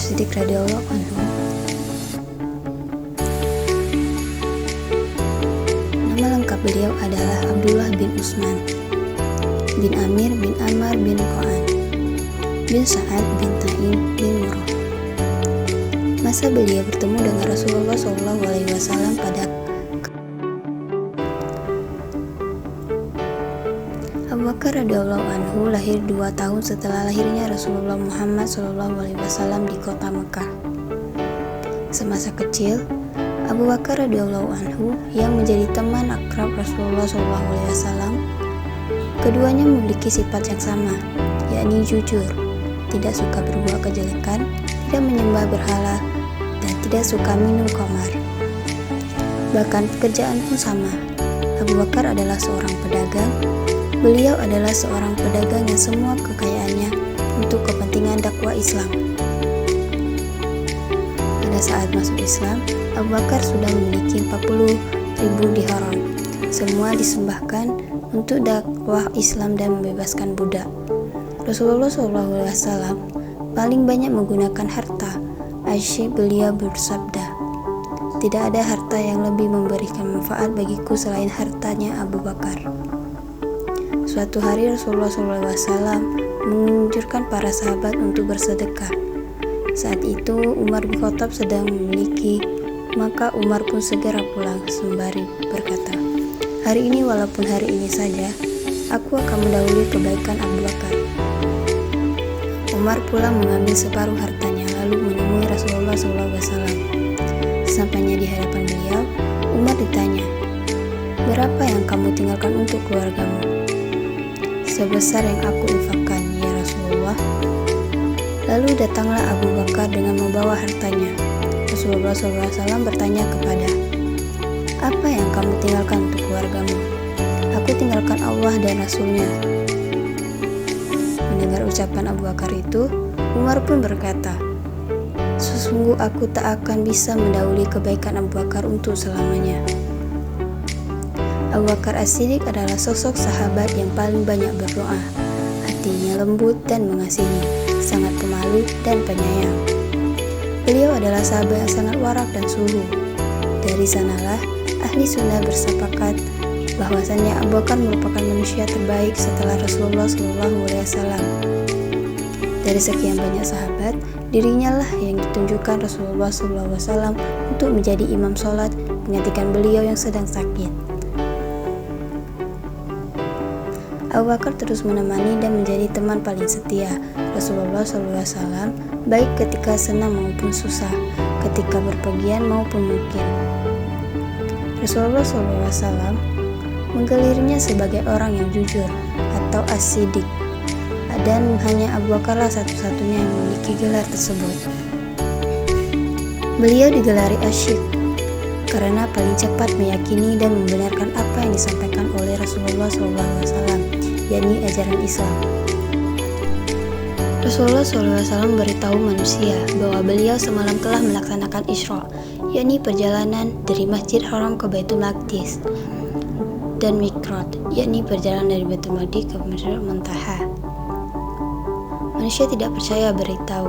As-Siddiq radhiyallahu anhu. Nama lengkap beliau adalah Abdullah bin Utsman bin Amir bin Ammar bin Qa'an bin Sa'ad bin Taim bin Murrah. Masa beliau bertemu dengan Rasulullah SAW pada Abu Bakar radhiyallahu anhu lahir 2 tahun setelah lahirnya Rasulullah Muhammad SAW di kota Mekah. Semasa kecil, Abu Bakar radhiyallahu anhu yang menjadi teman akrab Rasulullah SAW, keduanya memiliki sifat yang sama, yakni jujur, tidak suka berbuat kejelekan, tidak menyembah berhala, dan tidak suka minum khamar. Bahkan pekerjaan pun sama. Abu Bakar adalah seorang pedagang. Beliau adalah seorang pedagang yang semua kekayaannya untuk kepentingan dakwah Islam. Pada saat masuk Islam, Abu Bakar sudah memiliki 40.000 dirham. Semua disembahkan untuk dakwah Islam dan membebaskan budak. Rasulullah SAW paling banyak menggunakan harta. Aisyah beliau bersabda, "Tidak ada harta yang lebih memberikan manfaat bagiku selain hartanya Abu Bakar." Suatu hari Rasulullah SAW menganjurkan para sahabat untuk bersedekah. Saat itu Umar bin Khattab sedang memiliki, maka Umar pun segera pulang sembari berkata, "Hari ini walaupun hari ini saja, aku akan mendahului kebaikan Abu Bakar." Umar pulang mengambil separuh hartanya lalu menemui Rasulullah SAW. Sampainya di hadapan beliau, Umar ditanya, "Berapa yang kamu tinggalkan untuk keluargamu?" "Sebesar yang aku infakkan, ya Rasulullah." Lalu datanglah Abu Bakar dengan membawa hartanya. Rasulullah SAW bertanya kepada, "Apa yang kamu tinggalkan untuk keluargamu?" "Aku tinggalkan Allah dan Rasulnya." Mendengar ucapan Abu Bakar itu, Umar pun berkata, "Sesungguh aku tak akan bisa mendahului kebaikan Abu Bakar untuk selamanya." Abu Bakar As-Siddiq adalah sosok sahabat yang paling banyak berdoa. Hatinya lembut dan mengasihi, sangat pemalu dan penyayang. Beliau adalah sahabat yang sangat warak dan suluh. Dari sanalah ahli sunnah bersepakat bahwasannya Abu Bakar merupakan manusia terbaik setelah Rasulullah SAW. Dari sekian banyak sahabat, dirinya lah yang ditunjukkan Rasulullah SAW untuk menjadi imam sholat menggantikan beliau yang sedang sakit. Abu Bakar terus menemani dan menjadi teman paling setia Rasulullah SAW, baik ketika senang maupun susah, ketika berpergian maupun mungkin. Rasulullah SAW menggelirnya sebagai orang yang jujur atau as-siddiq, dan hanya Abu Bakarlah satu-satunya yang memiliki gelar tersebut. Beliau digelari asyik karena paling cepat meyakini dan membenarkan apa yang disampaikan oleh Rasulullah SAW, yakni ajaran Islam. Rasulullah SAW memberitahu manusia bahwa beliau semalam telah melaksanakan Isra, yakni perjalanan dari Masjid Haram ke Baitul Maqdis, dan Mi'raj, yakni perjalanan dari Baitul Maqdis ke Sidratul Muntaha. Manusia tidak percaya beritahu.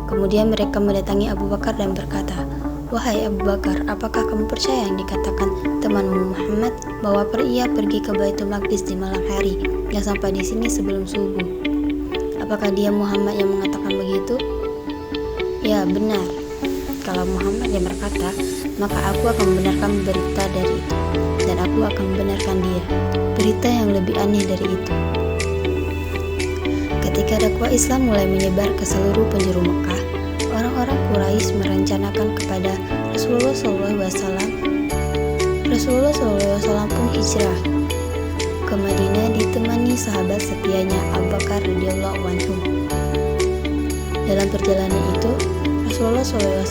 Kemudian mereka mendatangi Abu Bakar dan berkata, "Wahai Abu Bakar, apakah kamu percaya yang dikatakan temanmu Muhammad bahwa ia pergi ke Baitul Maqdis di malam hari dan sampai di sini sebelum subuh? Apakah dia Muhammad yang mengatakan begitu?" "Ya, benar. Kalau Muhammad yang berkata, maka aku akan membenarkan berita dari itu, dan aku akan membenarkan dia. Berita yang lebih aneh dari itu." Ketika dakwah Islam mulai menyebar ke seluruh penjuru Mekah, orang-orang Quraisy merencanakan kepada Rasulullah SAW. Rasulullah SAW pun hijrah ke Madinah ditemani sahabat setianya Abu Bakar radhiyallahu anhu. Dalam perjalanan itu, Rasulullah SAW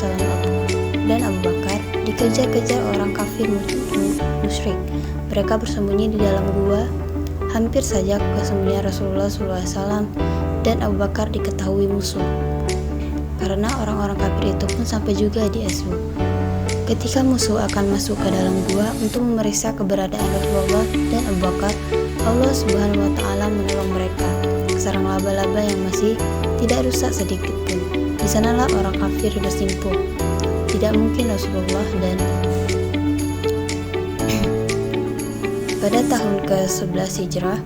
dan Abu Bakar dikejar-kejar orang kafir musyrik. Mereka bersembunyi di dalam gua. Hampir saja kesembunyian Rasulullah SAW dan Abu Bakar diketahui musuh, karena orang-orang kafir itu pun sampai juga di Asbu. Ketika musuh akan masuk ke dalam gua untuk memeriksa keberadaan Rasulullah dan Abu Bakar, Allah Subhanahu wa Ta'ala menolong mereka. Sarang laba-laba yang masih tidak rusak sedikit pun. Di sanalah orang kafir bersimpuh. Tidak mungkin Rasulullah dan pada tahun ke-11 Hijrah,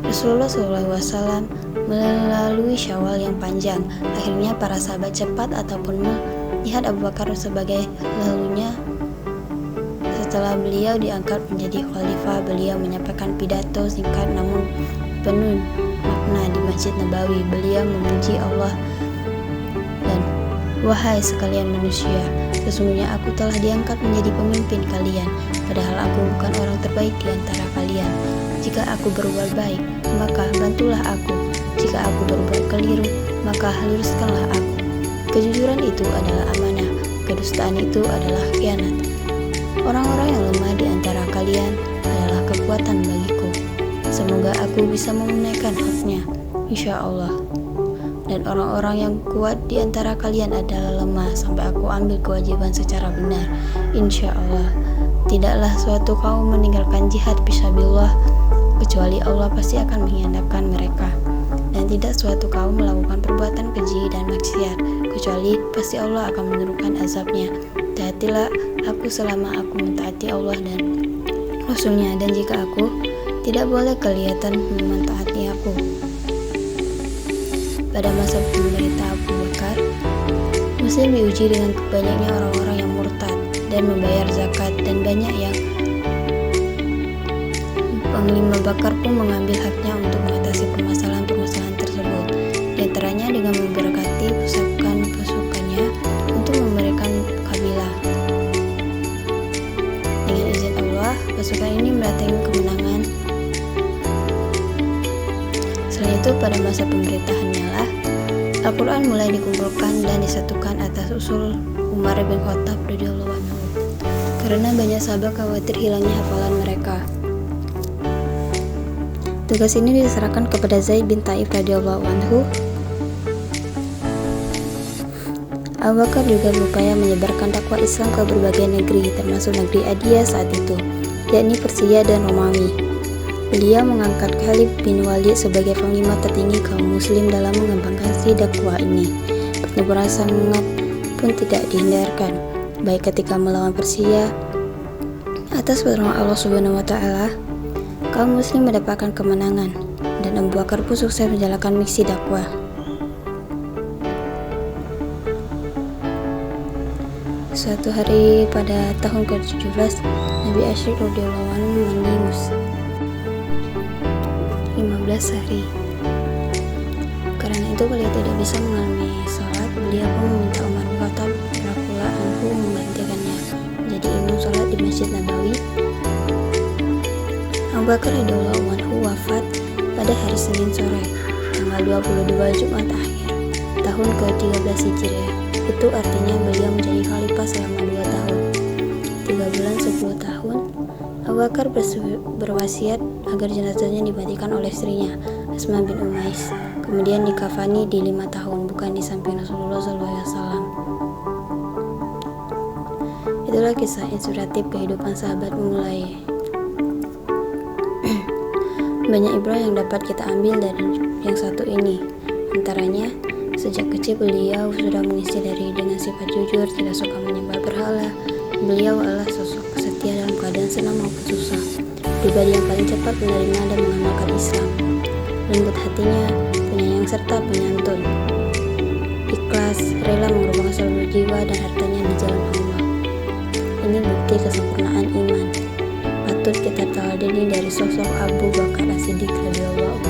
Rasulullah SAW melalui Syawal yang panjang. Akhirnya para sahabat cepat ataupun melihat Abu Bakar sebagai lalunya. Setelah beliau diangkat menjadi khalifah, beliau menyampaikan pidato singkat namun penuh makna di Masjid Nabawi. Beliau memuji Allah dan, "Wahai sekalian manusia, sesungguhnya aku telah diangkat menjadi pemimpin kalian, padahal aku bukan orang terbaik di antara kalian. Jika aku berbuat baik, maka bantulah aku. Jika aku berbuat keliru, maka luruskanlah aku. Kejujuran itu adalah amanah, kedustaan itu adalah khianat. Orang-orang yang lemah di antara kalian adalah kekuatan bagiku. Semoga aku bisa menunaikan haknya, insya Allah. Dan orang-orang yang kuat di antara kalian adalah lemah sampai aku ambil kewajiban secara benar, insya Allah. Tidaklah suatu kaum meninggalkan jihad fisabilillah kecuali Allah pasti akan mengkhianatkan mereka. Dan tidak suatu kaum melakukan perbuatan keji dan maksiat kecuali pasti Allah akan menurunkan azabnya. Taatilah aku selama aku mentaati Allah dan Rasulnya, dan jika aku tidak boleh kelihatan mentaati aku." Pada masa pemerintah Abu Bakar, Muslim diuji dengan banyaknya orang-orang yang murtad dan membayar zakat, dan banyak yang Panglima Bakar pun mengambil haknya untuk mengatasi permasalahan-permasalahan tersebut, di antaranya dengan memberkati pasukannya untuk memberikan kabilah. Dengan izin Allah, pasukan ini mendatangi kemenangan. Selain itu, pada masa pemerintahannya lah Al-Quran mulai dikumpulkan dan disatukan atas usul Umar bin Khattab radhiyallahu anhu, karena banyak sahabat khawatir hilangnya hafalan mereka. Tugas ini diserahkan kepada Zaid bin Taif radhiyallahu anhu. Abu Bakar juga berupaya menyebarkan dakwah Islam ke berbagai negeri, termasuk negeri Adia saat itu, yakni Persia dan Romawi. Beliau mengangkat Khalid bin Walid sebagai panglima tertinggi kaum muslim dalam mengembangkan si dakwah ini. Pertempuran sangat pun tidak dihindarkan, baik ketika melawan Persia. Atas pertolongan Allah Subhanahu wa taala, kaum muslim mendapatkan kemenangan dan Abu Bakar pun sukses menjalankan misi dakwah. Suatu hari pada tahun ke-17, Nabi Asyik radhiyallahu anhu mandi 15 hari. Karena itu beliau tidak bisa mengalami sholat. Beliau pun meminta Umar bin Khattab radhiyallahu anhu menggantikannya menjadi imam sholat di Masjid Nabawi. Abu Bakar radhiyallahu anhu wafat pada hari Senin sore, tanggal 22 Jumat akhir, tahun ke-13 Hijriah. Itu artinya beliau menjadi khalifah selama 2 tahun, 3 bulan 10 tahun. Abu Bakar berwasiat agar jenazahnya dimandikan oleh istrinya, Asma bin Umais, kemudian dikafani di 5 tahun, bukan di samping Rasulullah SAW. Itulah kisah inspiratif kehidupan sahabat memulai. Banyak ibrah yang dapat kita ambil dari yang satu ini. Antaranya, sejak kecil beliau sudah mengisi diri dengan sifat jujur, tidak suka menyembah berhala. Beliau adalah sosok setia dalam keadaan senang maupun susah, pribadi yang paling cepat menerima dan mengamalkan Islam, lembut hatinya, penyayang serta penyantun, ikhlas, rela mengorbankan seluruh jiwa dan hartanya di jalan Allah. Ini bukti kesempurnaan iman. Patut kita teladani dari sosok Abu Bakar As-Siddiq radhiyallahu anhu.